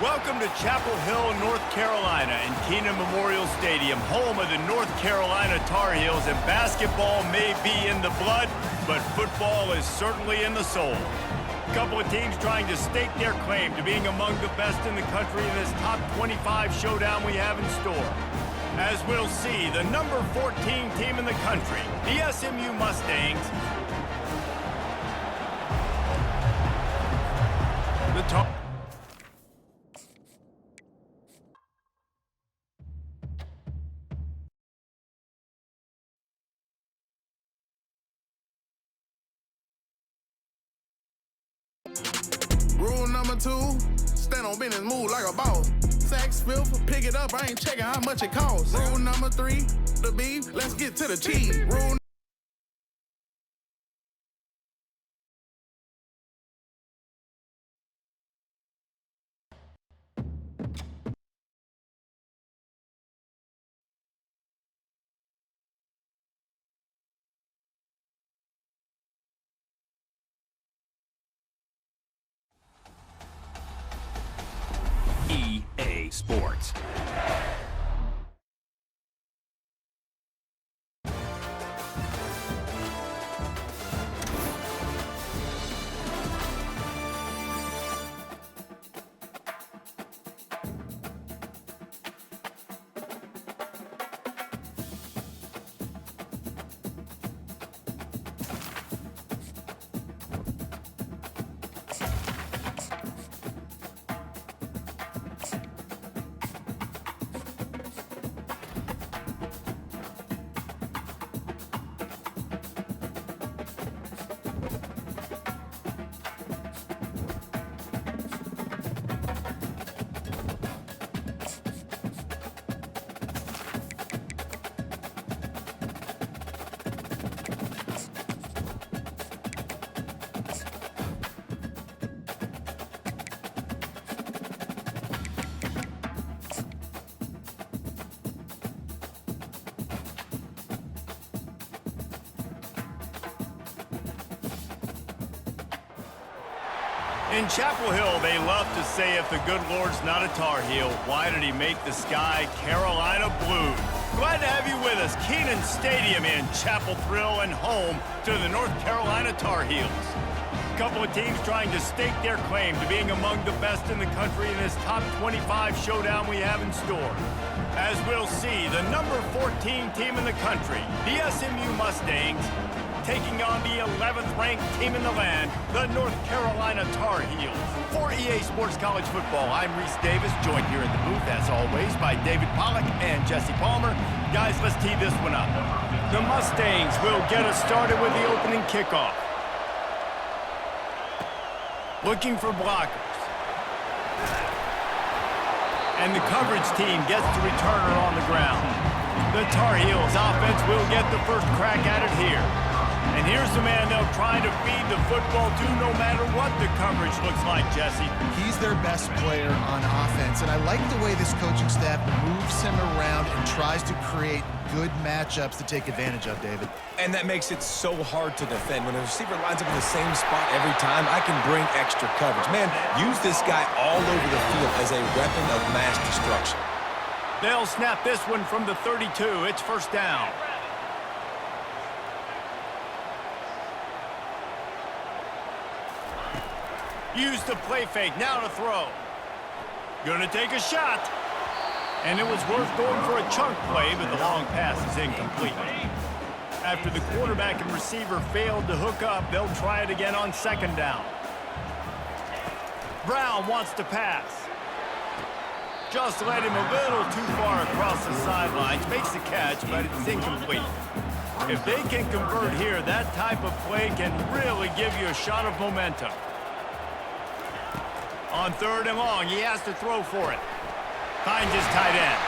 Welcome to Chapel Hill, North Carolina, and Kenan Memorial Stadium, home of the North Carolina Tar Heels. And basketball may be in the blood, but football is certainly in the soul. A couple of teams trying to stake their claim to being among the best in the country in this top 25 showdown we have in store. As we'll see, the number 14 team in the country, the SMU Mustangs, Rule number 2, stand on business, move like a boss. Sacks filth, pick it up, I ain't checking how much it costs. Rule number 3, the beef, let's get to the cheese. Rule EA Sports. In Chapel Hill, they love to say if the good Lord's not a Tar Heel, why did he make the sky Carolina blue? Glad to have you with us. Kenan Stadium in Chapel Thrill and home to the North Carolina Tar Heels. A couple of teams trying to stake their claim to being among the best in the country in this top 25 showdown we have in store. As we'll see, the number 14 team in the country, the SMU Mustangs, taking on the 11th ranked team in the land, the North Carolina Tar Heels. For EA Sports College Football, I'm Reese Davis, joined here in the booth, as always, by David Pollack and Jesse Palmer. Guys, let's tee this one up. The Mustangs will get us started with the opening kickoff. Looking for blockers. And the coverage team gets the returner on the ground. The Tar Heels offense will get the first crack at it here. And here's the man they'll try to feed the football to no matter what the coverage looks like, Jesse. He's their best player on offense, and I like the way this coaching staff moves him around and tries to create good matchups to take advantage of, David. And that makes it so hard to defend. When a receiver lines up in the same spot every time, I can bring extra coverage. Man, use this guy all over the field as a weapon of mass destruction. They'll snap this one from the 32. It's first down. Use the play fake, now to throw. Gonna take a shot. And it was worth going for a chunk play, but the long pass is incomplete. After the quarterback and receiver failed to hook up, they'll try it again on second down. Brown wants to pass. Just led him a little too far across the sidelines. Makes the catch, but it's incomplete. If they can convert here, that type of play can really give you a shot of momentum. On third and long, he has to throw for it. Finds his tight end.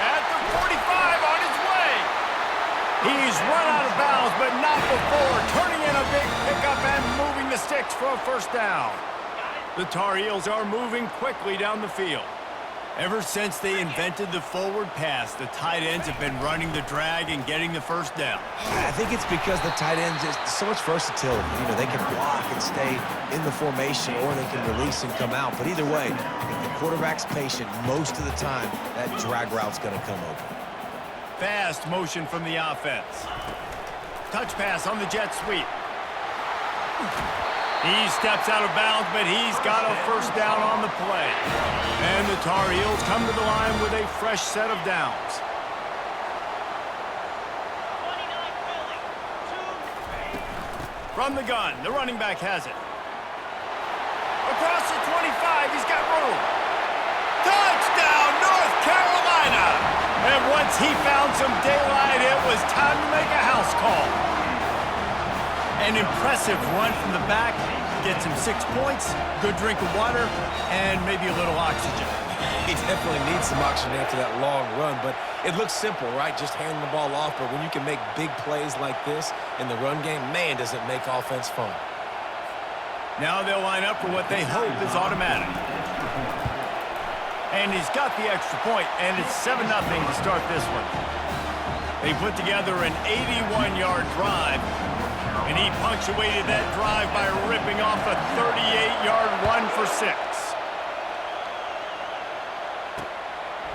At the 45, on his way. He's run out of bounds, but not before. Turning in a big pickup and moving the sticks for a first down. The Tar Heels are moving quickly down the field. Ever since they invented the forward pass, the tight ends have been running the drag and getting the first down. I think it's because the tight ends is so much versatility. You know, they can block and stay in the formation, or they can release and come out. But either way, if the quarterback's patient, most of the time, that drag route's going to come open. Fast motion from the offense. Touch pass on the jet sweep. He steps out of bounds, but he's got a first down on the play. And the Tar Heels come to the line with a fresh set of downs. From the gun, the running back has it. Across the 25, he's got room. Touchdown, North Carolina! And once he found some daylight, it was time to make a house call. An impressive run from the back, gets him 6 points, good drink of water, and maybe a little oxygen. He definitely needs some oxygen after that long run, but it looks simple, right? Just handing the ball off, but when you can make big plays like this in the run game, man, does it make offense fun. Now they'll line up for what they hope is automatic. And he's got the extra point, and it's 7-0 to start this one. They put together an 81-yard drive, and he punctuated that drive by ripping off a 38-yard run for 6.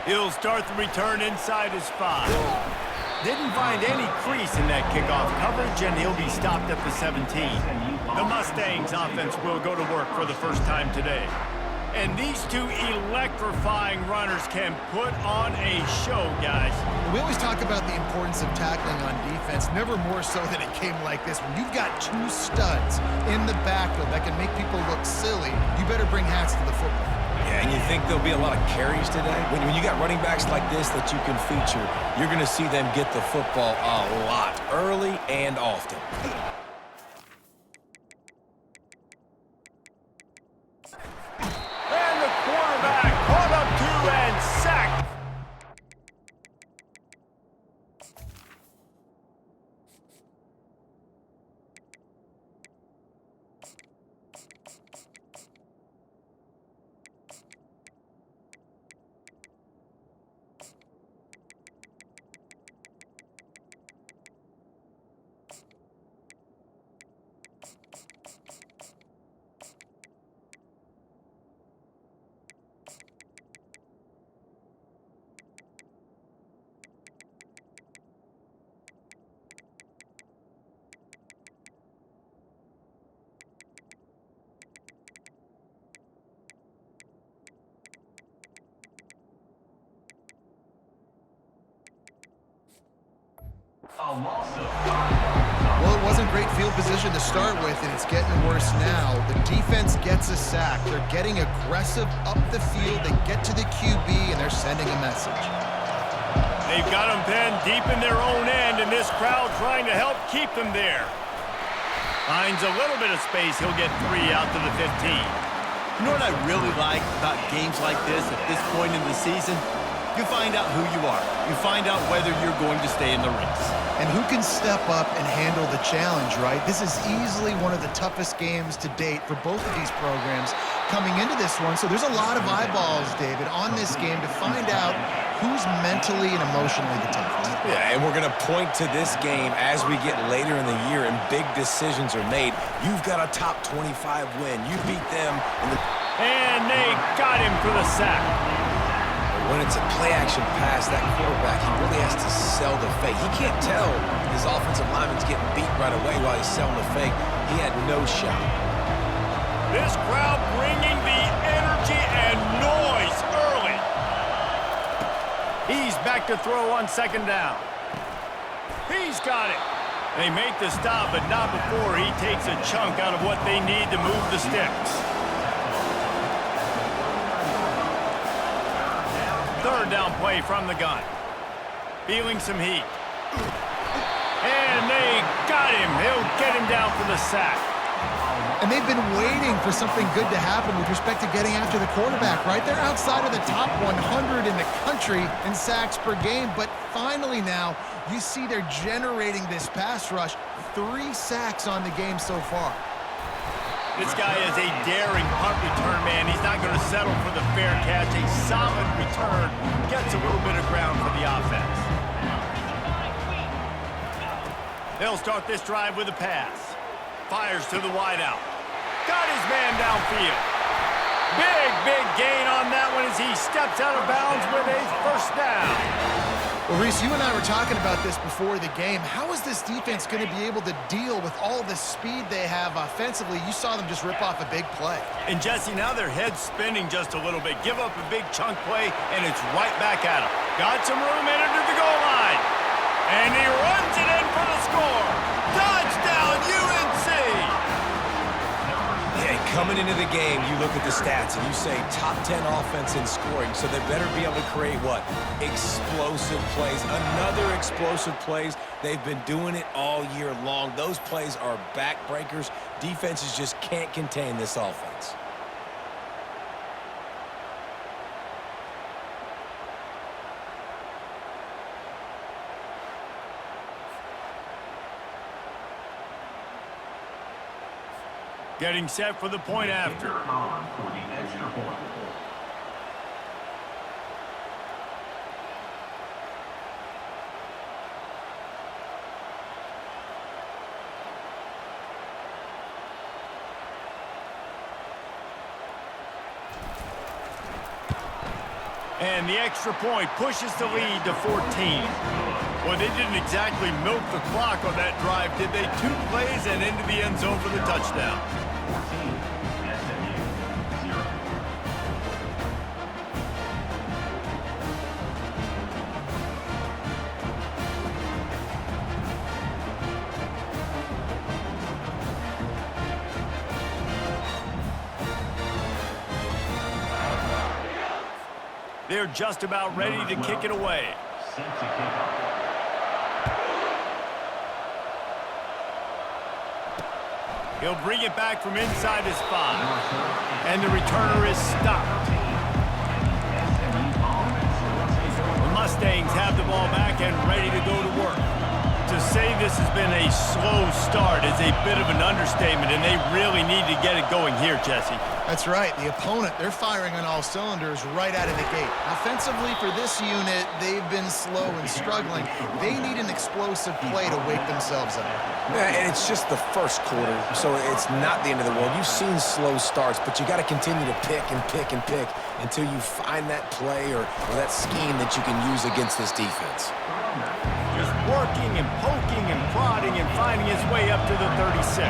He'll start the return inside his 5. Didn't find any crease in that kickoff coverage, and he'll be stopped at the 17. The Mustangs offense will go to work for the first time today. And these two electrifying runners can put on a show, guys. We always talk about the importance of tackling on defense, never more so than it came like this. When you've got 2 studs in the backfield that can make people look silly, you better bring hats to the football. Yeah, and you think there'll be a lot of carries today? When you got running backs like this that you can feature, you're going to see them get the football a lot, early and often. Caught up to and sacked. Well, it wasn't great field position to start with, and it's getting worse now. The defense gets a sack. They're getting aggressive up the field. They get to the QB, and they're sending a message. They've got them pinned deep in their own end, and this crowd trying to help keep them there. Finds a little bit of space. He'll get 3 out to the 15. You know what I really like about games like this at this point in the season? You find out who you are. You find out whether you're going to stay in the race. And who can step up and handle the challenge, right? This is easily one of the toughest games to date for both of these programs coming into this one. So there's a lot of eyeballs, David, on this game to find out who's mentally and emotionally the toughest. Yeah, and we're going to point to this game as we get later in the year and big decisions are made. You've got a top 25 win. You beat them. And they got him for the sack. When it's a play-action pass, that quarterback, he really has to sell the fake. He can't tell his offensive lineman's getting beat right away while he's selling the fake. He had no shot. This crowd bringing the energy and noise early. He's back to throw on 2nd down. He's got it. They make the stop, but not before he takes a chunk out of what they need to move the sticks. 3rd down play from the gun. Feeling some heat. And they got him. He'll get him down for the sack. And they've been waiting for something good to happen with respect to getting after the quarterback, right? They're outside of the top 100 in the country in sacks per game, but finally now you see they're generating this pass rush. 3 sacks on the game so far. This guy is a daring punt return man. He's not going to settle for the fair catch. A solid return. return gets a little bit of ground for the offense. They'll start this drive with a pass. Fires to the wideout. Got his man downfield. Big gain on that one as he steps out of bounds with a first down. Well, Reese, you and I were talking about this before the game. How is this defense going to be able to deal with all the speed they have offensively? You saw them just rip off a big play. And, Jesse, now their head's spinning just a little bit. Give up a big chunk play, and it's right back at him. Got some room in under the goal line. And he runs it in for the score. Touchdown, UNC! Yeah, coming into the game, you look at the stats and you say top 10 offense in scoring, so they better be able to create what? Explosive plays. Another explosive plays. They've been doing it all year long. Those plays are backbreakers. Defenses just can't contain this offense. Getting set for the point after. And the extra point pushes the lead to 14. Well, they didn't exactly milk the clock on that drive, did they? 2 plays and into the end zone for the touchdown. They're just about ready to kick it away. He'll bring it back from inside his 5. And the returner is stopped. The Mustangs have the ball back and ready to go to work. To say this has been a slow start is a bit of an understatement, and they really need to get it going here, Jesse. That's right. The opponent, they're firing on all cylinders right out of the gate. Offensively, for this unit, they've been slow and struggling. They need an explosive play to wake themselves up. Yeah, and it's just the first quarter, so it's not the end of the world. You've seen slow starts, but you got to continue to pick and pick and pick until you find that play or that scheme that you can use against this defense. Just working and poking and prodding and finding his way up to the 36.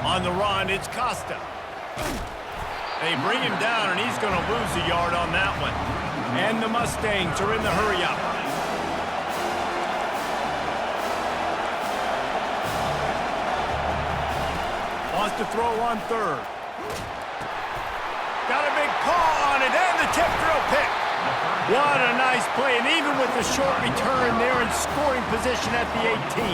On the run, it's Costa. They bring him down, and he's going to lose a yard on that one. And the Mustangs are in the hurry-up. Wants to throw on 3rd. Got a big paw on it, and the tip drill pick. What a nice play, and even with the short return, they're in scoring position at the 18.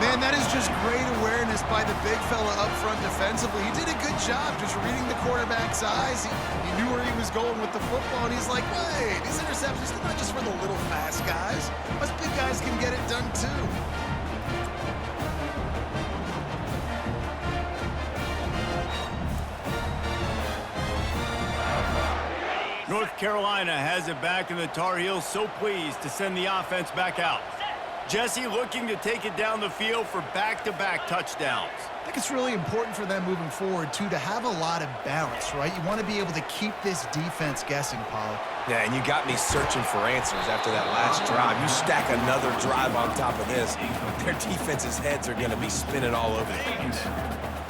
Man, that is just great awareness by the big fella up front defensively. He did a good job just reading the quarterback's eyes. He knew where he was going with the football, and he's like, wait, these interceptions are not just for the little fast guys. Us big guys can get it done too. North Carolina has it back, and the Tar Heels so pleased to send the offense back out. Jesse looking to take it down the field for back-to-back touchdowns. I think it's really important for them moving forward, too, to have a lot of balance, right? You want to be able to keep this defense guessing, Pollock. Yeah, and you got me searching for answers after that last drive. You stack another drive on top of this, their defense's heads are going to be spinning all over the place.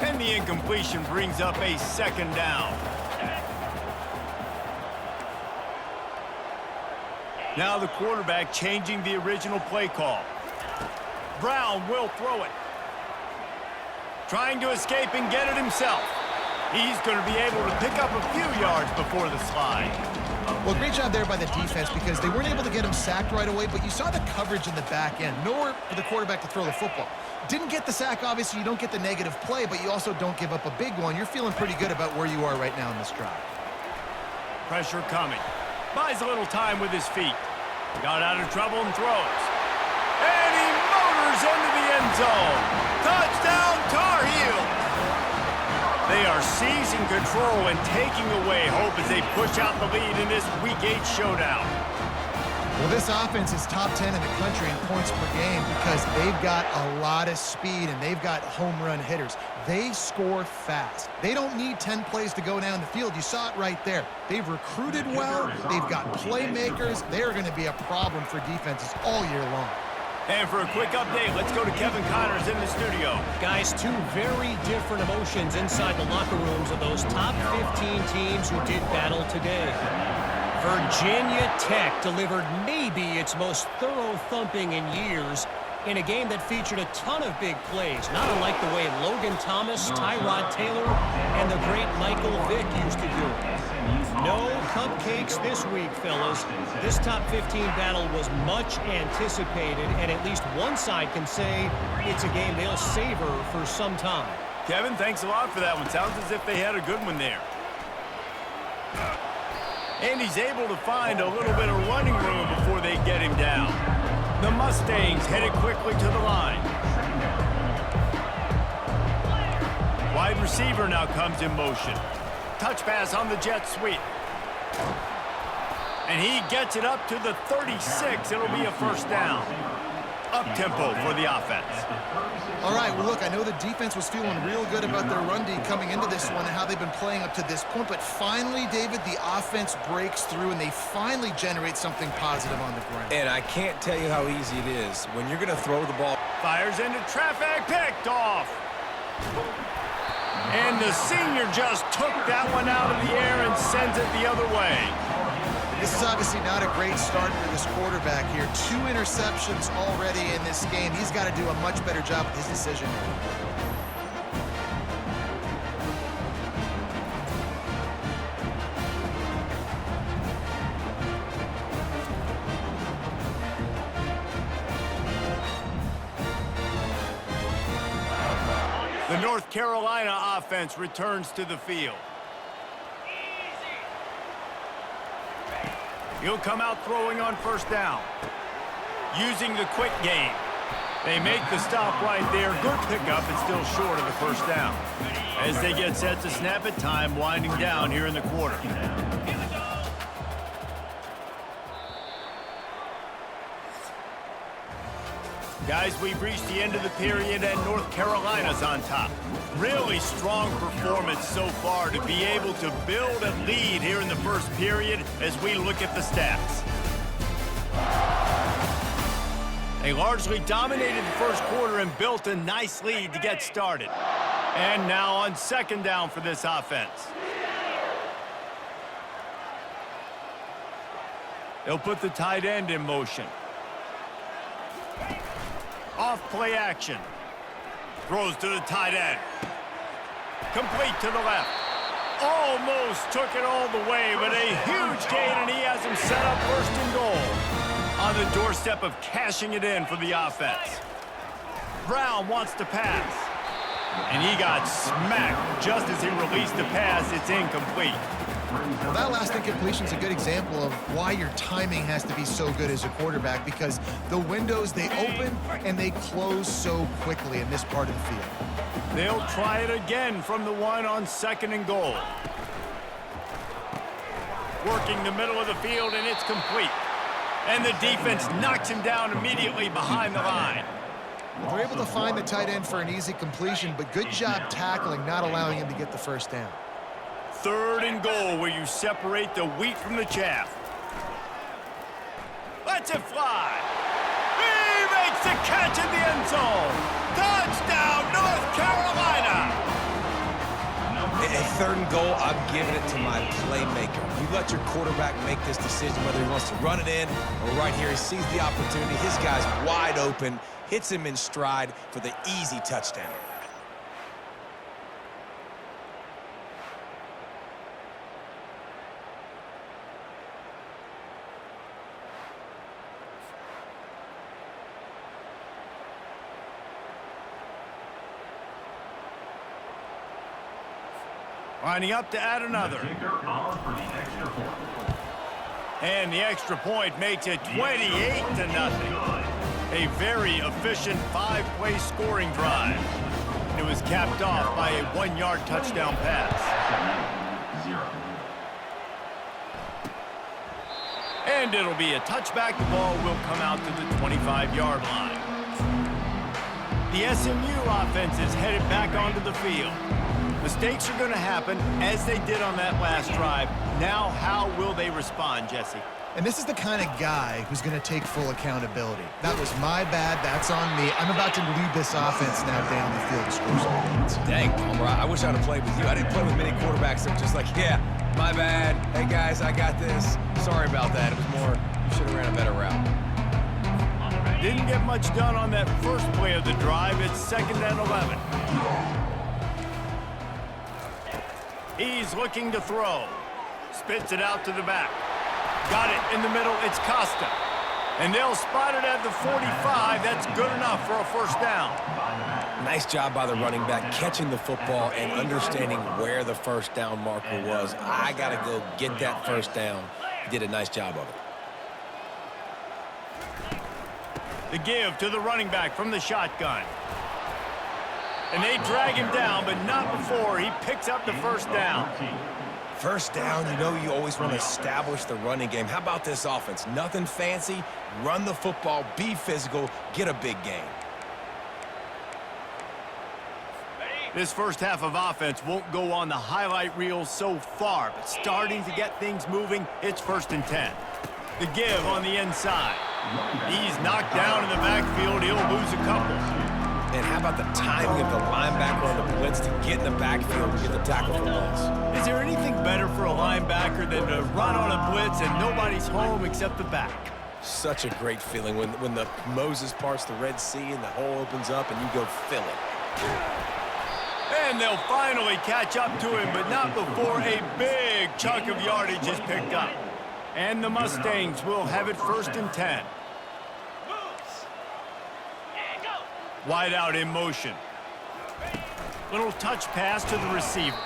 And the incompletion brings up a 2nd down. Now the quarterback changing the original play call. Brown will throw it. Trying to escape and get it himself. He's going to be able to pick up a few yards before the slide. Well, great job there by the defense because they weren't able to get him sacked right away, but you saw the coverage in the back end. Nowhere for the quarterback to throw the football. Didn't get the sack, obviously. You don't get the negative play, but you also don't give up a big one. You're feeling pretty good about where you are right now in this drive. Pressure coming. Buys a little time with his feet. Got out of trouble and throws. And he motors into the end zone. Touchdown, Tar Heels. They are seizing control and taking away hope as they push out the lead in this Week 8 showdown. Well, this offense is top 10 in the country in points per game because they've got a lot of speed and they've got home run hitters. They score fast. They don't need 10 plays to go down the field. You saw it right there. They've recruited well. They've got playmakers. They're going to be a problem for defenses all year long. And for a quick update, let's go to Kevin Connors in the studio. Guys, two very different emotions inside the locker rooms of those top 15 teams who did battle today. Virginia Tech delivered maybe its most thorough thumping in years in a game that featured a ton of big plays, not unlike the way Logan Thomas, Tyrod Taylor, and the great Michael Vick used to do it. No cupcakes this week, fellas. This top 15 battle was much anticipated, and at least one side can say it's a game they'll savor for some time. Kevin, thanks a lot for that one. Sounds as if they had a good one there. And he's able to find a little bit of running room before they get him down. The Mustangs headed quickly to the line. Wide receiver now comes in motion. Touch pass on the jet sweep. And he gets it up to the 36. It'll be a first down. Up-tempo for the offense. All right, well, look, I know the defense was feeling real good about their run D coming into this one and how they've been playing up to this point, but finally, David, the offense breaks through and they finally generate something positive on the ground. And I can't tell you how easy it is when you're going to throw the ball. Fires into traffic, picked off. And the senior just took that one out of the air and sends it the other way. This is obviously not a great start for this quarterback here. 2 interceptions already in this game. He's got to do a much better job with his decision. The North Carolina offense returns to the field. He'll come out throwing on first down. Using the quick game. They make the stop right there. Good pickup, but still short of the first down. As they get set to snap it, time winding down here in the quarter. Guys, we've reached the end of the period, and North Carolina's on top. Really strong performance so far to be able to build a lead here in the first period as we look at the stats. They largely dominated the first quarter and built a nice lead to get started. And now on second down for this offense. They'll put the tight end in motion. Off play action. Throws to the tight end. Complete to the left. Almost took it all the way, but a huge gain, and he has him set up first and goal. On the doorstep of cashing it in for the offense. Brown wants to pass. And he got smacked just as he released the pass. It's incomplete. Well, that last incompletion is a good example of why your timing has to be so good as a quarterback, because the windows, they open and they close so quickly in this part of the field. They'll try it again from the one on second and goal. Working the middle of the field, and it's complete. And the defense knocks him down immediately behind the line. They're able to find the tight end for an easy completion, but good job tackling, not allowing him to get the first down. Third and goal, where you separate the wheat from the chaff. Lets it fly. He makes the catch in the end zone. Touchdown, North Carolina. At third and goal, I'm giving it to my playmaker. You let your quarterback make this decision, whether he wants to run it in or right here. He sees the opportunity. His guy's wide open, hits him in stride for the easy touchdown. Lining up to add another. And the extra point makes it 28-0. A very efficient 5-play scoring drive. it was capped off by a 1-yard touchdown pass. And it'll be a touchback. The ball will come out to the 25-yard line. The SMU offense is headed back onto the field. Mistakes are going to happen, as they did on that last drive. Now, how will they respond, Jesse? And this is the kind of guy who's going to take full accountability. That was my bad. That's on me. I'm about to lead this offense now down the field to score some points. Dang, Palmer, I wish I'd have played with you. I didn't play with many quarterbacks that were just like, yeah, my bad. Hey, guys, I got this. Sorry about that. It was more, you should have ran a better route. Didn't get much done on that first play of the drive. It's 2nd and 11. He's looking to throw. Spits it out to the back. Got it in the middle. It's Costa. And they'll spot it at the 45. That's good enough for a first down. Nice job by the running back catching the football and understanding where the first down marker was. I got to go get that first down. He did a nice job of it. The give to the running back from the shotgun. And they drag him down, but not before he picks up the first down. First down, you know you always want to establish the running game. How about this offense? Nothing fancy. Run the football, be physical, get a big gain. This first half of offense won't go on the highlight reel so far, but starting to get things moving, it's 1st and 10. The give on the inside. He's knocked down in the backfield. He'll lose a couple. And how about the timing of the linebacker on the blitz to get in the backfield and get the tackle for loss? Is there anything better for a linebacker than to run on a blitz and nobody's home except the back? Such a great feeling when the Moses parts the Red Sea and the hole opens up and you go fill it. And they'll finally catch up to him, but not before a big chunk of yardage is picked up. And the Mustangs will have it 1st and 10. Wide out in motion. Little touch pass to the receiver.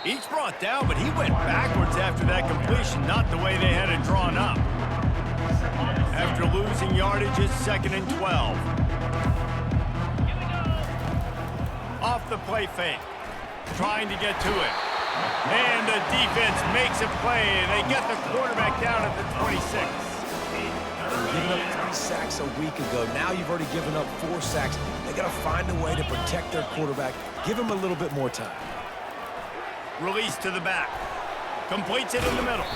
Each brought down, but he went backwards after that completion, not the way they had it drawn up. After losing yardage, it's 2nd and 12. Off the play fake. Trying to get to it. And the defense makes a play. They get the quarterback down at the 26. Giving up 3 sacks a week ago. Now you've already given up 4 sacks. They got to find a way to protect their quarterback. Give him a little bit more time. Release to the back. Completes it in the middle.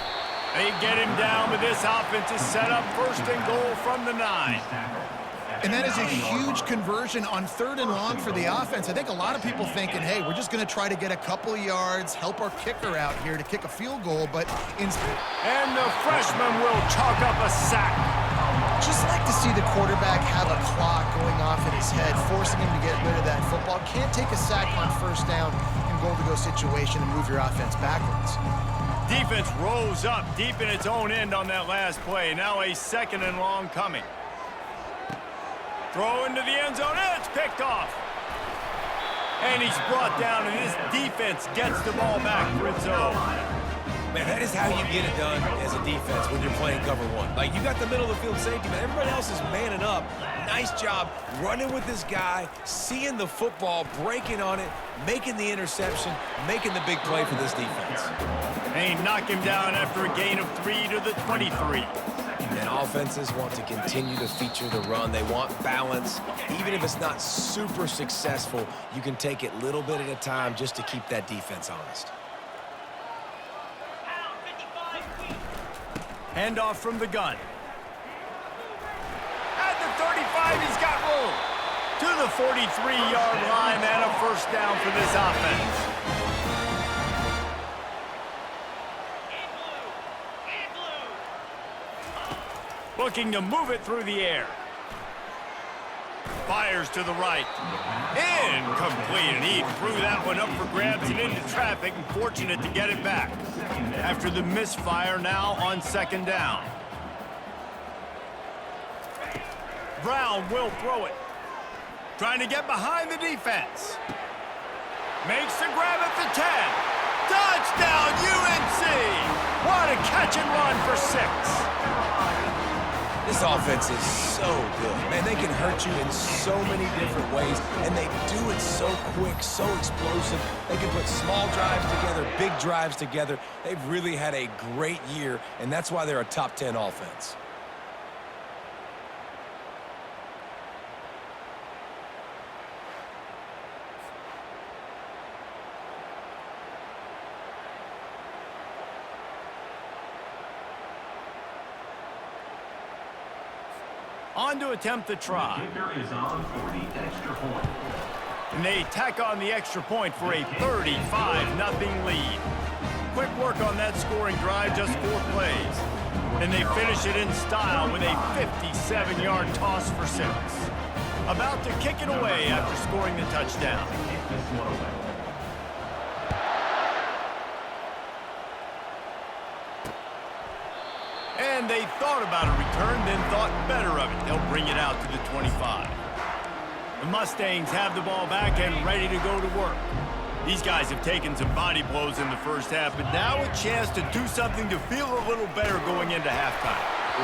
They get him down, but this offense is set up 1st and goal from the 9. And that is a huge conversion on 3rd and long for the offense. I think a lot of people thinking, hey, we're just going to try to get a couple yards, help our kicker out here to kick a field goal, but and the freshman will chalk up a sack. Just like to see the quarterback have a clock going off in his head, forcing him to get rid of that football. Can't take a sack on 1st down in goal-to-go situation and move your offense backwards. Defense rose up deep in its own end on that last play. Now a 2nd and long coming. Throw into the end zone, and it's picked off. And he's brought down, and this defense gets the ball back for its own. Man, that is how you get it done as a defense when you're playing cover 1. Like, you got the middle of the field safety, but everybody else is manning up. Nice job running with this guy, seeing the football, breaking on it, making the interception, making the big play for this defense. They knock him down after a gain of 3 to the 23. And offenses want to continue to feature the run. They want balance. Even if it's not super successful, you can take it little bit at a time just to keep that defense honest. Handoff from the gun. At the 35, he's got room. To the 43-yard line and a 1st down for this offense. Looking to move it through the air. Fires to the right. Incomplete, and he threw that one up for grabs and into traffic, and fortunate to get it back. After the misfire, now on 2nd down. Brown will throw it. Trying to get behind the defense. Makes the grab at the 10. Touchdown, UNC! What a catch and run for 6. This offense is so good. Man, they can hurt you in so many different ways, and they do it so quick, so explosive. They can put small drives together, big drives together. They've really had a great year, and that's why they're a top 10 offense. On to attempt the try. And they tack on the extra point for a 35-0 lead. Quick work on that scoring drive, just 4 plays. And they finish it in style with a 57-yard toss for 6. About to kick it away after scoring the touchdown. And they thought about a return, then thought better of it. They'll bring it out to the 25. The Mustangs have the ball back and ready to go to work. These guys have taken some body blows in the first half, but now a chance to do something to feel a little better going into halftime.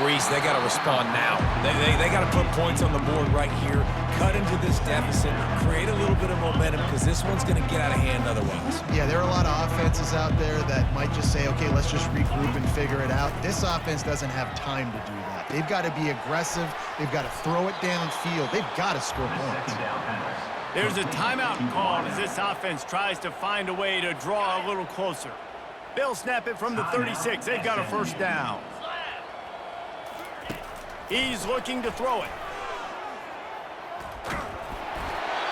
Reese, they got to respond now. They got to put points on the board right here, cut into this deficit, create a little bit of momentum, because this one's going to get out of hand otherwise. Yeah, there are a lot of offenses out there that might just say, okay, let's just regroup and figure it out. This offense doesn't have time to do that. They've got to be aggressive. They've got to throw it downfield. They've got to score points. There's a timeout called as this offense tries to find a way to draw a little closer. They'll snap it from the 36. They've got a first down. He's looking to throw it.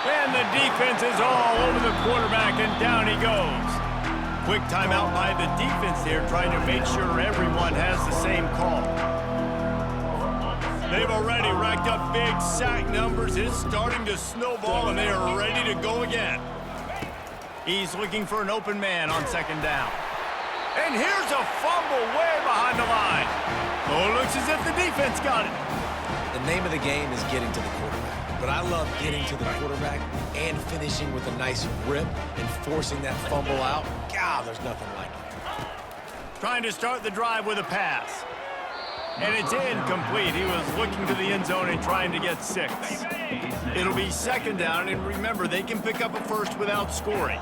And the defense is all over the quarterback, and down he goes. Quick timeout by the defense there, trying to make sure everyone has the same call. They've already racked up big sack numbers. It's starting to snowball, and they are ready to go again. He's looking for an open man on second down. And here's a fumble way behind the line. Oh, it looks as if the defense got it. The name of the game is getting to the quarterback. But I love getting to the quarterback and finishing with a nice rip and forcing that fumble out. God, there's nothing like it. Trying to start the drive with a pass. And it's incomplete. He was looking to the end zone and trying to get 6. It'll be second down, and remember, they can pick up a first without scoring.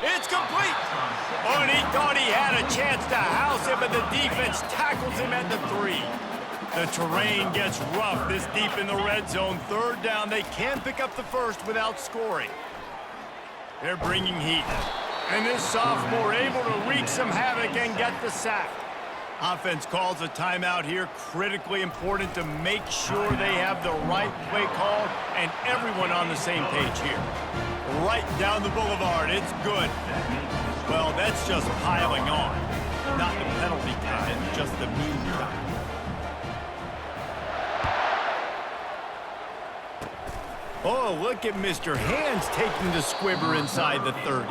It's complete. Oh, and he thought he had a chance to house him, but the defense tackles him at the 3. The terrain gets rough this deep in the red zone. Third down, they can pick up the first without scoring. They're bringing heat. And this sophomore able to wreak some havoc and get the sack. Offense calls a timeout here. Critically important to make sure they have the right play call and everyone on the same page here. Right down the boulevard. It's good. Well, that's just piling on. Not the penalty kind, just the mean kind. Oh, look at Mr. Hands taking the squibber inside the 30.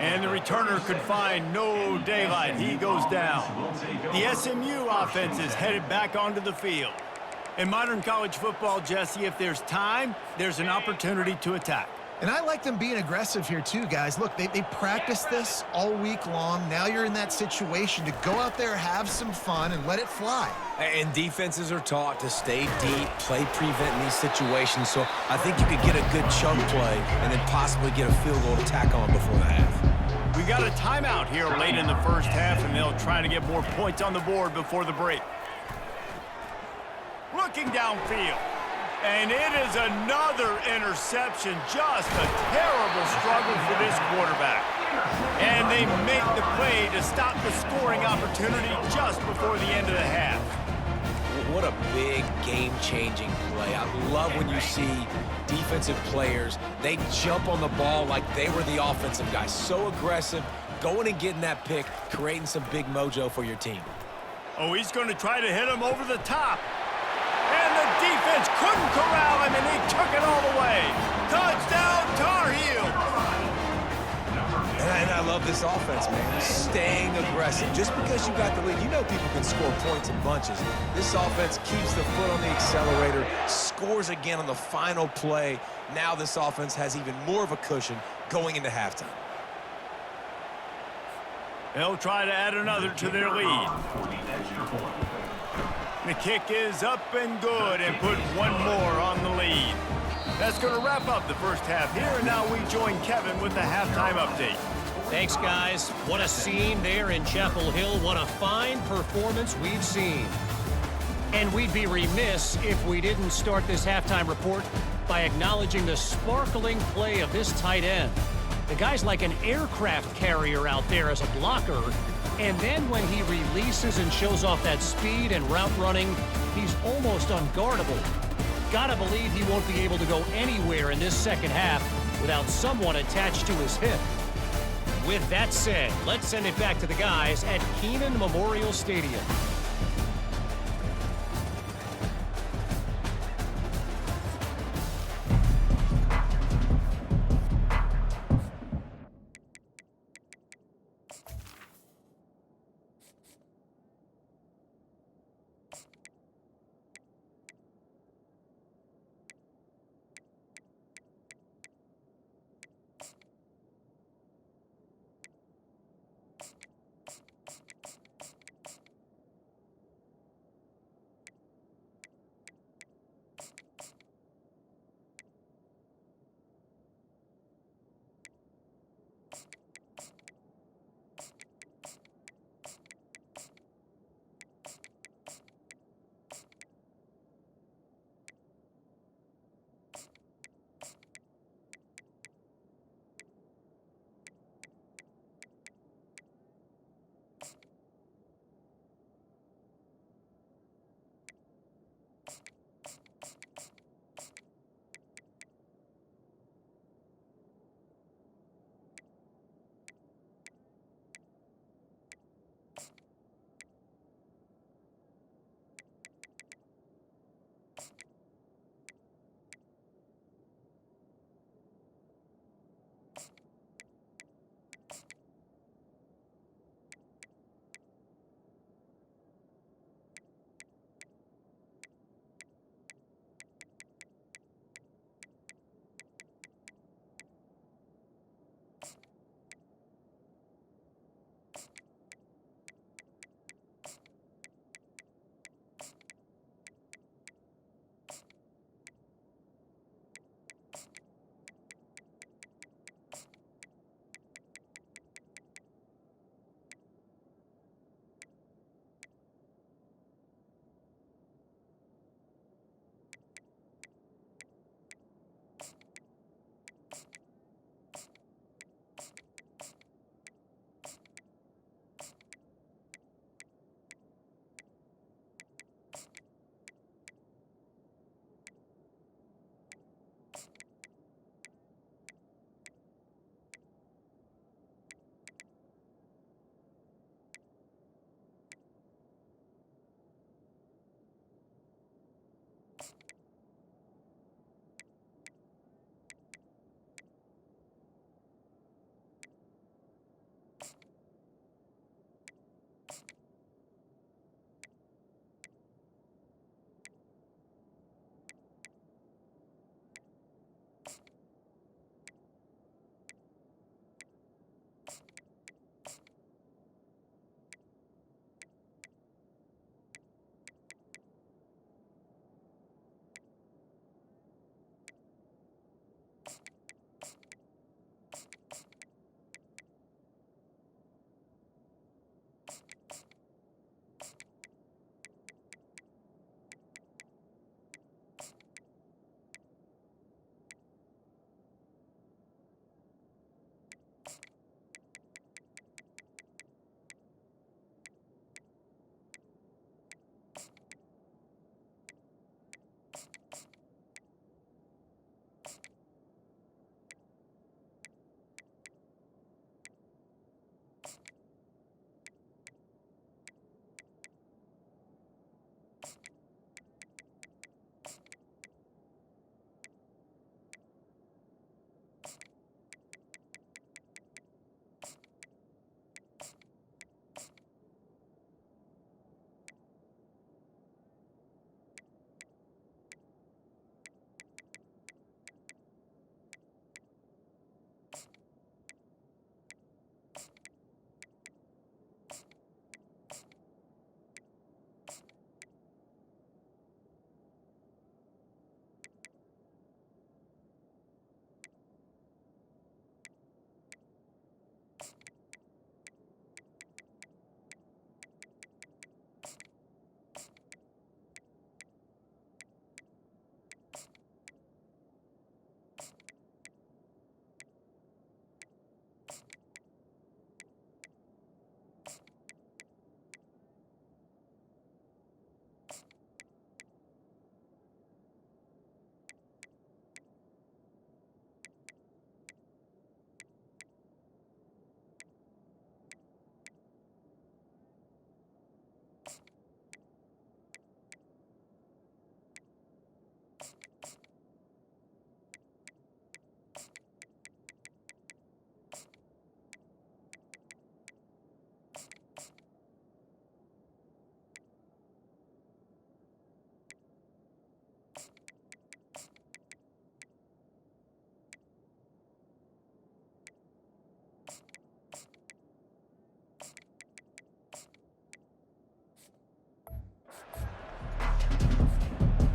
And the returner could find no daylight. He goes down. The SMU offense is headed back onto the field. In modern college football, Jesse, if there's time, there's an opportunity to attack. And I like them being aggressive here too, guys. Look, they practiced this all week long. Now you're in that situation to go out there, have some fun, and let it fly. And defenses are taught to stay deep, play prevent in these situations. So I think you could get a good chunk play and then possibly get a field goal to tack on before the half. We got a timeout here late in the first half, and they'll try to get more points on the board before the break. Looking downfield. And it is another interception. Just a terrible struggle for this quarterback. And they make the play to stop the scoring opportunity just before the end of the half. What a big game-changing play. I love when you see defensive players, they jump on the ball like they were the offensive guys. So aggressive, going and getting that pick, creating some big mojo for your team. Oh, he's going to try to hit him over the top. And the defense couldn't corral him, and he took it all the way. Touchdown, Tar Heels! And I love this offense, man. Staying aggressive. Just because you got the lead, you know people can score points in bunches. This offense keeps the foot on the accelerator, scores again on the final play. Now this offense has even more of a cushion going into halftime. They'll try to add another to their lead. The kick is up and good and put one more on the lead. That's going to wrap up the first half here, and now we join Kevin with the halftime update. Thanks, guys. What a scene there in Chapel Hill. What a fine performance we've seen. And we'd be remiss if we didn't start this halftime report by acknowledging the sparkling play of this tight end. The guy's like an aircraft carrier out there as a blocker, and then when he releases and shows off that speed and route running, he's almost unguardable. Gotta believe he won't be able to go anywhere in this second half without someone attached to his hip. With that said, let's send it back to the guys at Kenan Memorial Stadium.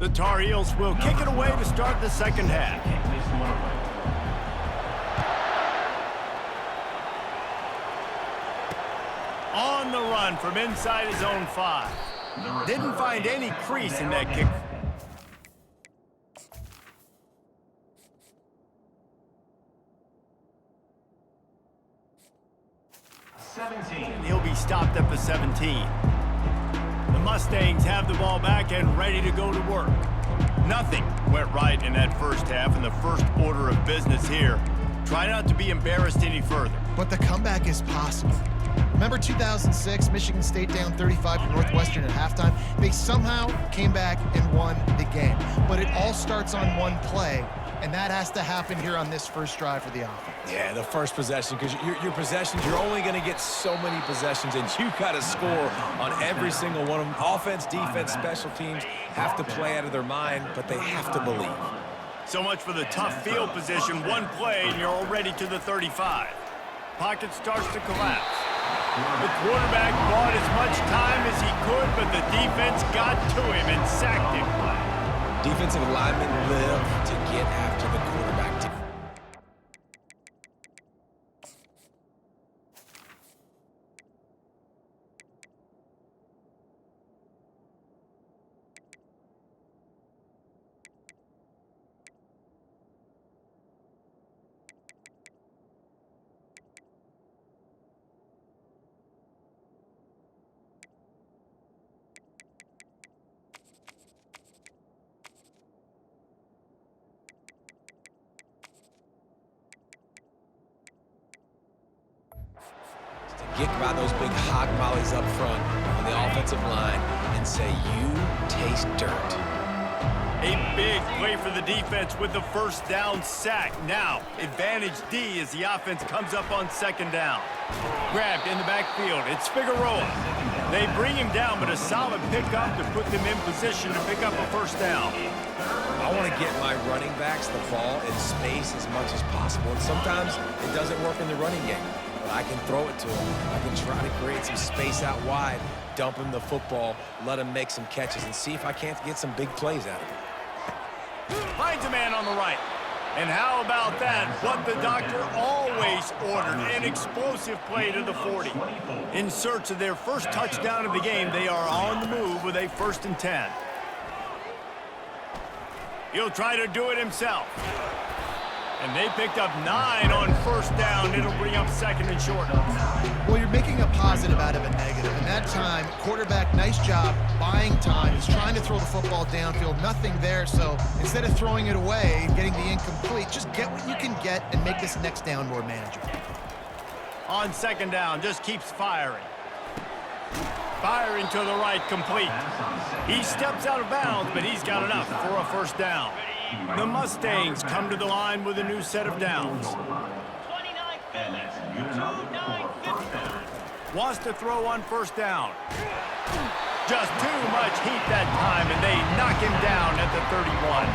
The Tar Heels will kick it away to start the second half. On the run from inside his own 5. Didn't find any crease in that kick. He'll be stopped at the 17. The Mustangs have the ball back and ready to go to work. Nothing went right in that first half, and the first order of business here. Try not to be embarrassed any further. But the comeback is possible. Remember 2006, Michigan State down 35 to Northwestern at halftime? They somehow came back and won the game. But it all starts on one play, and that has to happen here on this first drive for the offense. Yeah, the first possession, because your possessions, you're only going to get so many possessions, and you got to score on every single one of them. Offense, defense, special teams have to play out of their mind, but they have to believe. So much for the tough field position. One play, and you're already to the 35. Pocket starts to collapse. The quarterback bought as much time as he could, but the defense got to him and sacked him. Defensive linemen live to get after the quarterback team. Get by those big hog mollies up front on the offensive line and say, you taste dirt. A big play for the defense with the first down sack. Now, advantage D as the offense comes up on second down. Grabbed in the backfield. It's Figueroa. They bring him down, but a solid pickup to put them in position to pick up a first down. I want to get my running backs the ball in space as much as possible, and sometimes it doesn't work in the running game. I can throw it to him. I can try to create some space out wide, dump him the football, let him make some catches, and see if I can't get some big plays out of him. Finds a man on the right. And how about that? What the doctor always ordered, an explosive play to the 40. In search of their first touchdown of the game, they are on the move with a 1st and 10. He'll try to do it himself. And they picked up 9 on first down. It'll bring up 2nd and short. Well, you're making a positive out of a negative. And that time, quarterback, nice job buying time. He's trying to throw the football downfield. Nothing there. So instead of throwing it away and getting the incomplete, just get what you can get and make this next down more manageable. On 2nd down, just keeps firing. Firing to the right, complete. He steps out of bounds, but he's got enough for a first down. The Mustangs come to the line with a new set of downs. Wants to throw on first down. Just too much heat that time, and they knock him down at the 31.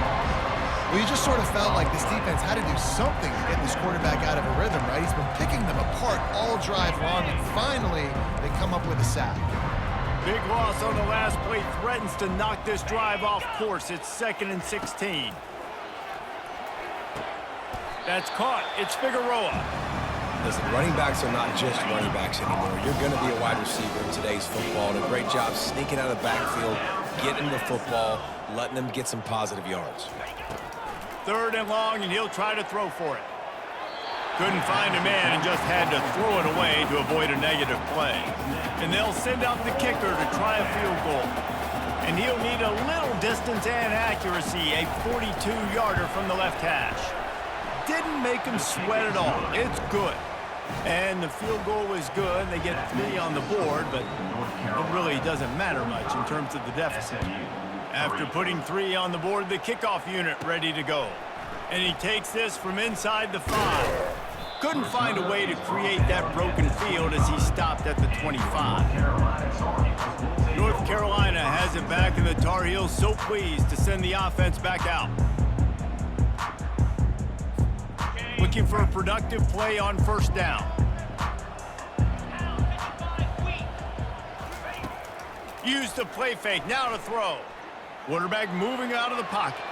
Well, you just sort of felt like this defense had to do something to get this quarterback out of a rhythm, right? He's been picking them apart all drive long, and finally they come up with a sack. Big loss on the last play threatens to knock this drive off course. It's 2nd and 16. That's caught. It's Figueroa. Listen, running backs are not just running backs anymore. You're going to be a wide receiver in today's football. And a great job sneaking out of the backfield, getting the football, letting them get some positive yards. 3rd and long, and he'll try to throw for it. Couldn't find a man and just had to throw it away to avoid a negative play. And they'll send out the kicker to try a field goal. And he'll need a little distance and accuracy, a 42-yarder from the left hash. Didn't make him sweat at all. It's good. And the field goal was good. They get 3 on the board, but it really doesn't matter much in terms of the deficit. After putting 3 on the board, the kickoff unit ready to go. And he takes this from inside the 5. Couldn't find a way to create that broken field as he stopped at the 25. North Carolina has it back, and the Tar Heels so pleased to send the offense back out. Looking for a productive play on first down. Use the play fake, now to throw. Quarterback moving out of the pocket.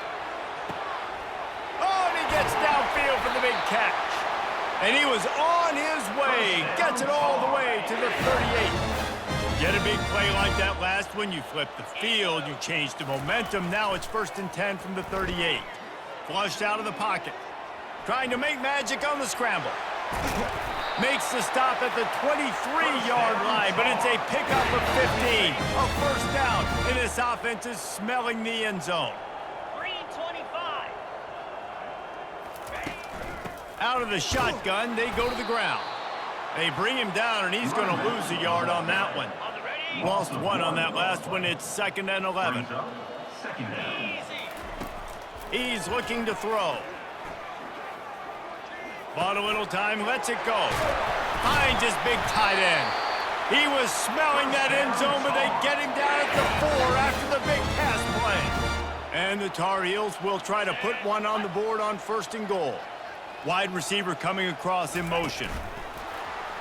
Oh, and he gets downfield for the big catch. And he was on his way. Gets it all the way to the 38. Get a big play like that last one, you flip the field, you change the momentum. Now it's 1st and 10 from the 38. Flushed out of the pocket. Trying to make magic on the scramble. Makes the stop at the 23-yard line, but it's a pickup of 15. A first down, and this offense is smelling the end zone. 3:25. Out of the shotgun, they go to the ground. They bring him down, and he's going to lose a yard on that one. Lost one on that last one. It's 2nd and 11. He's looking to throw. Bought a little time, lets it go. Finds his big tight end. He was smelling that end zone, but they get him down at the 4 after the big pass play. And the Tar Heels will try to put one on the board on 1st and goal. Wide receiver coming across in motion.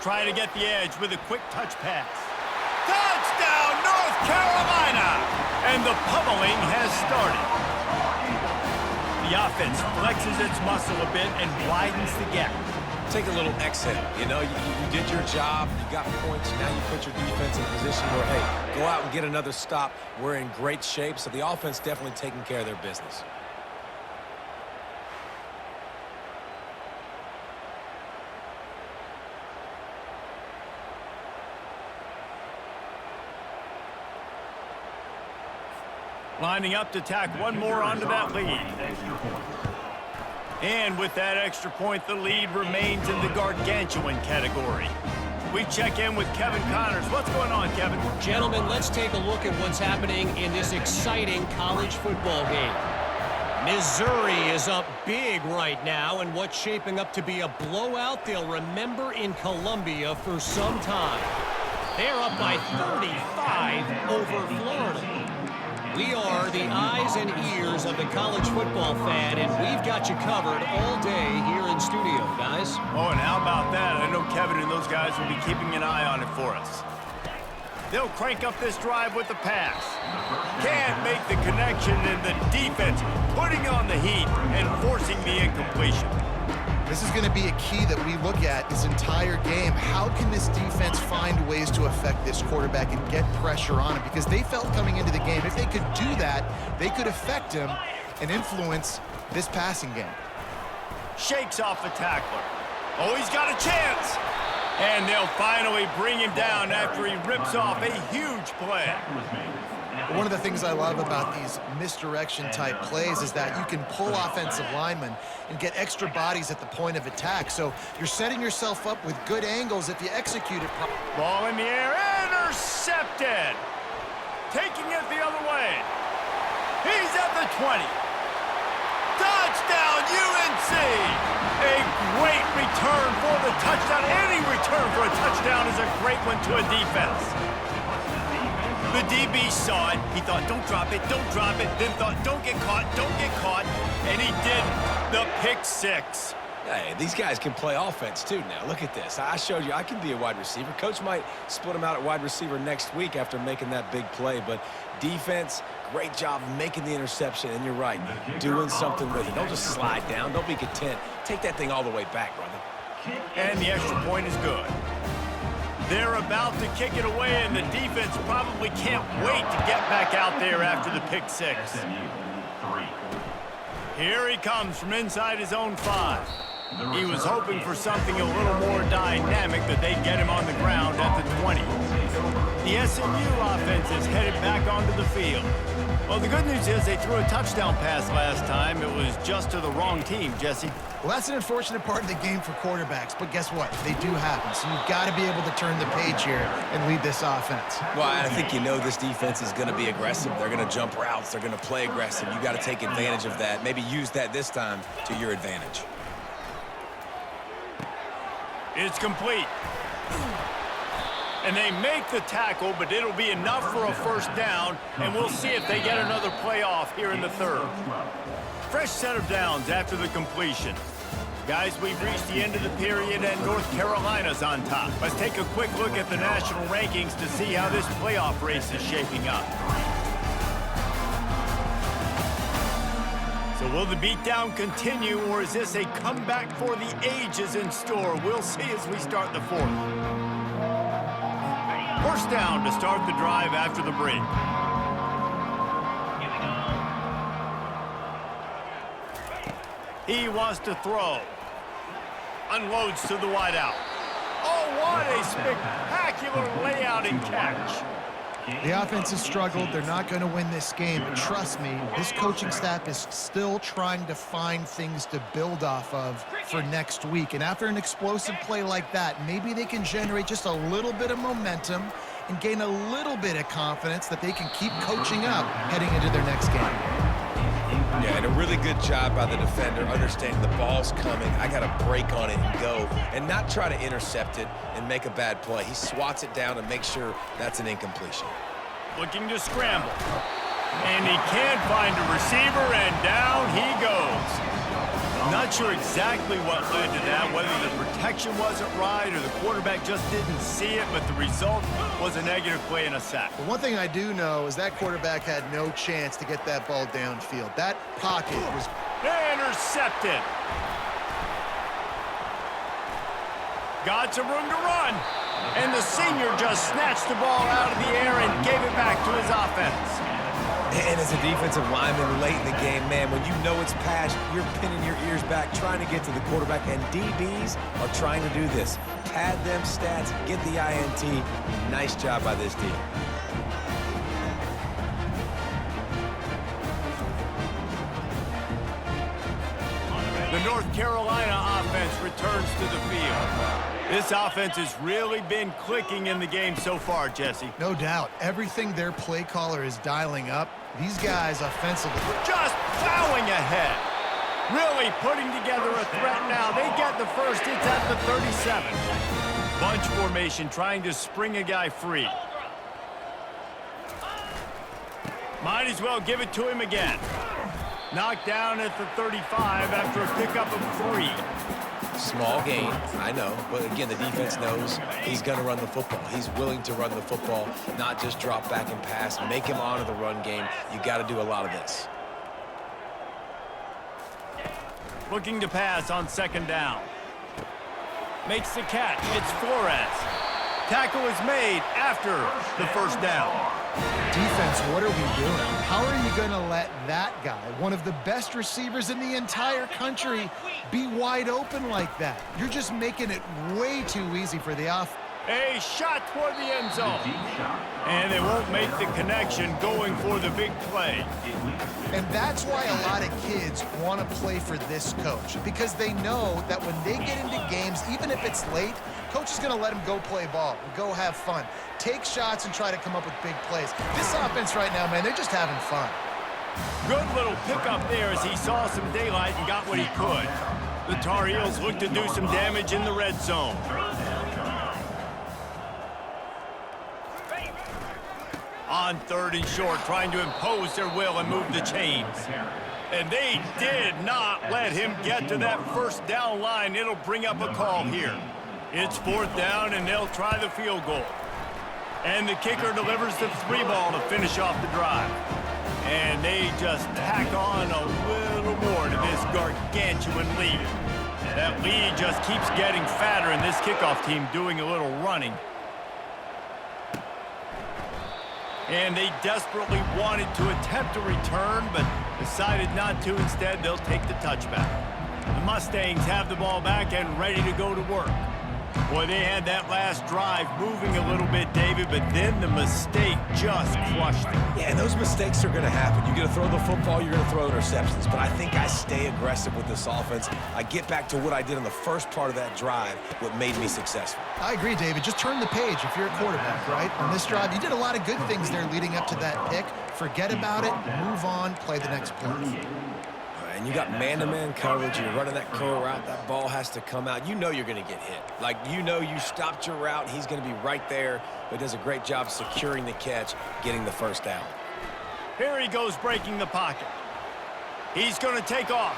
Trying to get the edge with a quick touch pass. Touchdown, North Carolina! And the pummeling has started. The offense flexes its muscle a bit and widens the gap. Take a little exhale. You know, you did your job, you got points, now you put your defense in a position where, hey, go out and get another stop. We're in great shape, so the offense definitely taking care of their business. Lining up to tack one more onto that lead. And with that extra point, the lead remains in the gargantuan category. We check in with Kevin Connors. What's going on, Kevin? Gentlemen, let's take a look at what's happening in this exciting college football game. Missouri is up big right now in what's shaping up to be a blowout they'll remember in Columbia for some time. They're up by 35 over Florida. We are the eyes and ears of the college football fan, and we've got you covered all day here in studio, guys. Oh, and how about that? I know Kevin and those guys will be keeping an eye on it for us. They'll crank up this drive with the pass. Can't make the connection, and the defense putting on the heat and forcing the incompletion. This is going to be a key that we look at this entire game. How can this defense find ways to affect this quarterback and get pressure on him? Because they felt coming into the game, if they could do that, they could affect him and influence this passing game. Shakes off a tackler. Oh, he's got a chance. And they'll finally bring him down after he rips off a huge play. One of the things I love about these misdirection-type plays is that you can pull offensive linemen and get extra bodies at the point of attack. So you're setting yourself up with good angles if you execute it properly. Ball in the air, intercepted. Taking it the other way. He's at the 20. Touchdown, UNC! A great return for the touchdown. Any return for a touchdown is a great one to a defense. The DB saw it. He thought, don't drop it, don't drop it. Then thought, don't get caught, don't get caught. And he did the pick six. Hey, these guys can play offense, too, now. Look at this. I showed you I can be a wide receiver. Coach might split him out at wide receiver next week after making that big play. But defense, great job making the interception. And you're right, doing something with it. Don't just slide down. Don't be content. Take that thing all the way back, brother. And the extra point is good. They're about to kick it away, and the defense probably can't wait to get back out there after the pick six. Here he comes from inside his own 5. He was hoping for something a little more dynamic, but they get him on the ground at the 20. The SMU offense is headed back onto the field. Well, the good news is they threw a touchdown pass last time. It was just to the wrong team, Jesse. Well, that's an unfortunate part of the game for quarterbacks, but guess what? They do happen, so you've got to be able to turn the page here and lead this offense. Well, I think you know this defense is going to be aggressive. They're going to jump routes. They're going to play aggressive. You got to take advantage of that. Maybe use that this time to your advantage. It's complete. And they make the tackle, but it'll be enough for a first down, and we'll see if they get another play off here in the third. Fresh set of downs after the completion. Guys, we've reached the end of the period, and North Carolina's on top. Let's take a quick look at the national rankings to see how this playoff race is shaping up. So will the beatdown continue, or is this a comeback for the ages in store? We'll see as we start the fourth. First down to start the drive after the break. He wants to throw. Unloads to the wideout. Oh, what a spectacular layout and catch. The offense has struggled. They're not going to win this game. But trust me, this coaching staff is still trying to find things to build off of for next week. And after an explosive play like that, maybe they can generate just a little bit of momentum and gain a little bit of confidence that they can keep coaching up heading into their next game. Yeah, and a really good job by the defender understanding the ball's coming. I got to break on it and go and not try to intercept it and make a bad play. He swats it down and makes sure that's an incompletion. Looking to scramble. And he can't find a receiver, and down he goes. Not sure exactly what led to that, whether the protection wasn't right or the quarterback just didn't see it, but the result was a negative play and a sack. But one thing I do know is that quarterback had no chance to get that ball downfield. That pocket was intercepted. Got some room to run. And the senior just snatched the ball out of the air and gave it back to his offense. And as a defensive lineman late in the game, man, when you know it's pass, you're pinning your ears back, trying to get to the quarterback, and DBs are trying to do this. Pad them stats, get the INT. Nice job by this D. The North Carolina offense returns to the field. This offense has really been clicking in the game so far, Jesse. no doubt. Everything their play caller is dialing up, these guys offensively. Just plowing ahead. Really putting together a threat now. They get the first. It's at the 37. Bunch formation trying to spring a guy free. Might as well give it to him again. Knocked down at the 35 after a pickup of 3. Small gain, I know, but again, the defense knows he's going to run the football. He's willing to run the football, not just drop back and pass, make him honor the run game. You got to do a lot of this. Looking to pass on second down. Makes the catch. It's Flores. Tackle is made after the first down. Defense, what are we doing? How are you going to let that guy, one of the best receivers in the entire country, be wide open like that? You're just making it way too easy for the offense. A shot toward the end zone. And they won't make the connection going for the big play. And that's why a lot of kids want to play for this coach, because they know that when they get into games, even if it's late, coach is going to let them go play ball, go have fun, take shots and try to come up with big plays. This offense right now, man, they're just having fun. Good little pickup there as he saw some daylight and got what he could. The Tar Heels look to do some damage in the red zone. On third and short, trying to impose their will and move the chains. And they did not let him get to that first down line. It'll bring up a call here. It's fourth down, and they'll try the field goal. And the kicker delivers the 3 ball to finish off the drive. And they just tack on a little more to this gargantuan lead. That lead just keeps getting fatter, and this kickoff team doing a little running. And they desperately wanted to attempt a return, but decided not to. Instead, they'll take the touchback. The Mustangs have the ball back and ready to go to work. Boy, they had that last drive moving a little bit, David, but then the mistake just crushed them. Yeah, and those mistakes are going to happen. You're going to throw the football, you're going to throw interceptions. But I think I stay aggressive with this offense. I get back to what I did in the first part of that drive, what made me successful. I agree, David. Just turn the page if you're a quarterback, right? On this drive, you did a lot of good things there leading up to that pick. Forget about it, move on, play the next play. And you got man-to-man coverage, you're running that curl route, that ball has to come out. You know you're going to get hit. Like, you know you stopped your route, he's going to be right there, but does a great job securing the catch, getting the first down. Here he goes breaking the pocket. He's going to take off.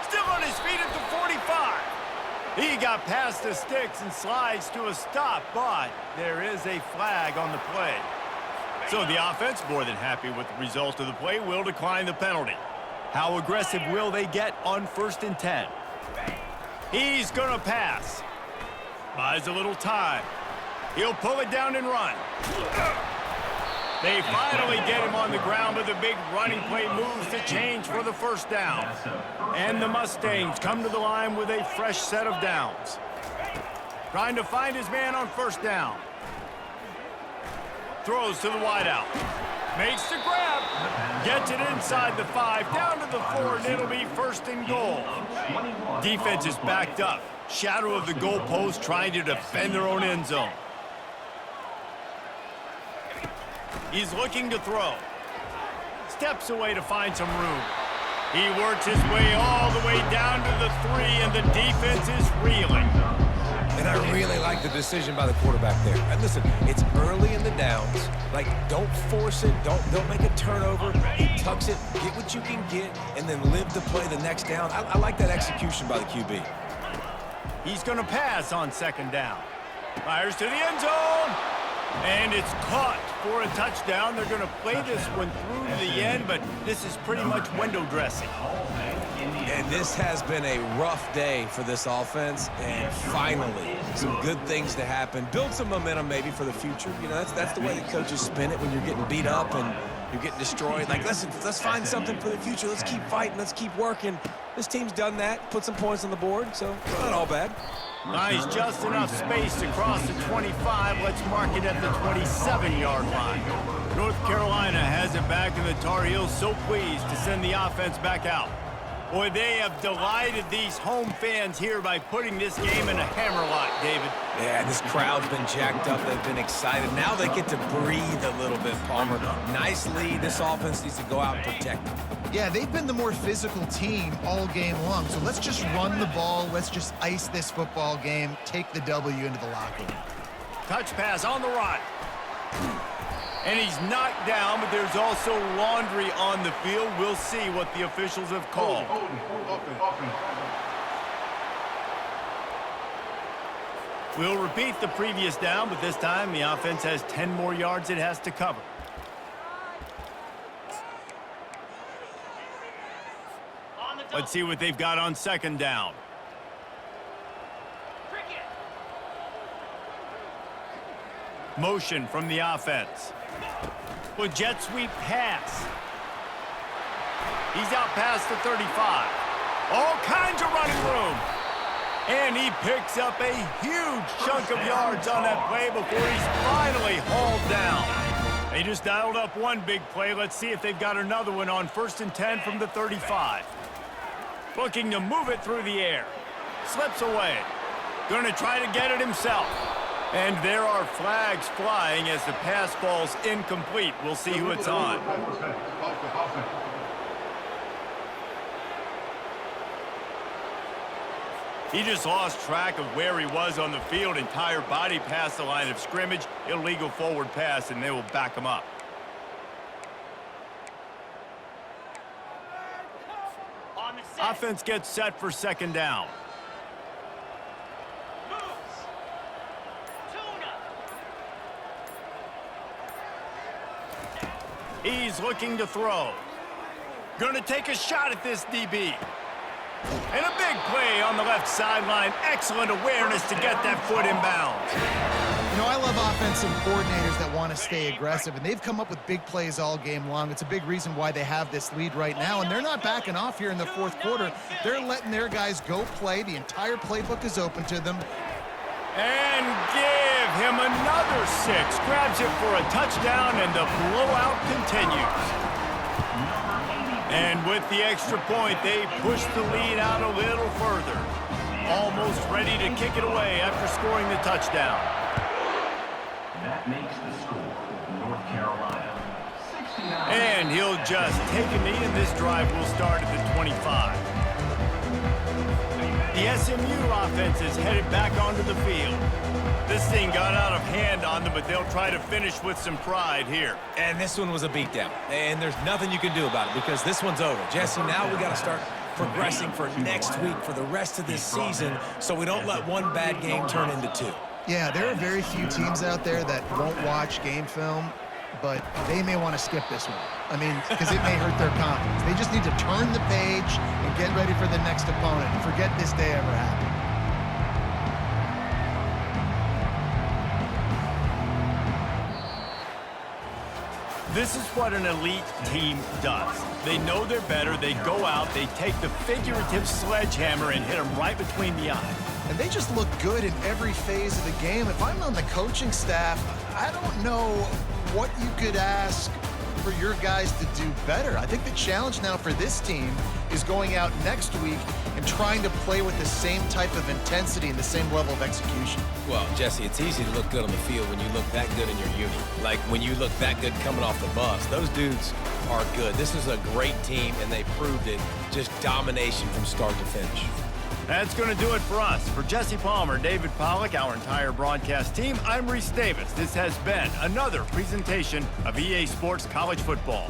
Still on his feet at the 45. He got past the sticks and slides to a stop, but there is a flag on the play. So the offense, more than happy with the result of the play, will decline the penalty. How aggressive will they get on 1st and 10? He's going to pass. Buys a little time. He'll pull it down and run. They finally get him on the ground, but the big running play moves to change for the 1st down. And the Mustangs come to the line with a fresh set of downs. Trying to find his man on 1st down. Throws to the wideout. Makes the grab. Gets it inside the 5, down to the 4, and it'll be 1st and goal. Defense is backed up. Shadow of the goalpost trying to defend their own end zone. He's looking to throw. Steps away to find some room. He works his way all the way down to the 3, and the defense is reeling. And I really like the decision by the quarterback there. And listen, it's early in the downs. Like, don't force it. Don't make a turnover. He tucks it, get what you can get, and then live to play the next down. I like that execution by the QB. He's going to pass on 2nd down. Fires to the end zone. And it's caught for a touchdown. They're going to play this one through to the end, but this is pretty much window dressing. And this has been a rough day for this offense, and finally, some good things to happen. Build some momentum maybe for the future. You know, that's the way the coaches spin it when you're getting beat up and you're getting destroyed. Like, listen, let's find something for the future. Let's keep fighting. Let's keep working. This team's done that, put some points on the board, so it's not all bad. Nice, just enough space to cross the 25. Let's mark it at the 27-yard line. North Carolina has it back, and the Tar Heels so pleased to send the offense back out. Boy, they have delighted these home fans here by putting this game in a hammerlock, David. Yeah, this crowd's been jacked up. They've been excited. Now they get to breathe a little bit, Palmer. Nice lead. This offense needs to go out and protect them. Yeah, they've been the more physical team all game long. So let's just run the ball. Let's just ice this football game. Take the W into the locker room. Touch pass on the run. And he's knocked down, but there's also laundry on the field. We'll see what the officials have called. We'll repeat the previous down, but this time the offense has 10 more yards it has to cover. Let's see what they've got on 2nd down. Motion from the offense. With jet sweep pass. He's out past the 35. All kinds of running room. And he picks up a huge chunk of yards on that play before he's finally hauled down. They just dialed up one big play. Let's see if they've got another one on 1st and 10 from the 35. Looking to move it through the air. Slips away. Going to try to get it himself. And there are flags flying as the pass falls incomplete. We'll see who it's on. He just lost track of where he was on the field. Entire body past the line of scrimmage. Illegal forward pass, and they will back him up. Offense gets set for 2nd down. He's looking to throw. Going to take a shot at this DB. And a big play on the left sideline. Excellent awareness to get that foot in bounds. You know, I love offensive coordinators that want to stay aggressive, and they've come up with big plays all game long. It's a big reason why they have this lead right now, and they're not backing off here in the 4th quarter. They're letting their guys go play. The entire playbook is open to them. And give him another 6. Grabs it for a touchdown, and the blowout continues. And with the extra point, they push the lead out a little further. Almost ready to kick it away after scoring the touchdown. That makes the score North Carolina 69. And he'll just take a knee, and this drive will start at the 25. The SMU offense is headed back onto the field. This thing got out of hand on them, but they'll try to finish with some pride here. And this one was a beatdown. And there's nothing you can do about it because this one's over. Jesse, now we got to start progressing for next week, for the rest of this season, so we don't let one bad game turn into 2. Yeah, there are very few teams out there that won't watch game film but they may want to skip this one. I mean, because it may hurt their confidence. They just need to turn the page and get ready for the next opponent and forget this day ever happened. This is what an elite team does. They know they're better. They go out, they take the figurative sledgehammer and hit them right between the eyes. And they just look good in every phase of the game. If I'm on the coaching staff, I don't know what you could ask for your guys to do better. I think the challenge now for this team is going out next week and trying to play with the same type of intensity and the same level of execution. Well, Jesse, it's easy to look good on the field when you look that good in your unit. Like when you look that good coming off the bus. Those dudes are good. This is a great team, and they proved it. Just domination from start to finish. That's going to do it for us. For Jesse Palmer, David Pollack, our entire broadcast team, I'm Reese Davis. This has been another presentation of EA Sports College Football.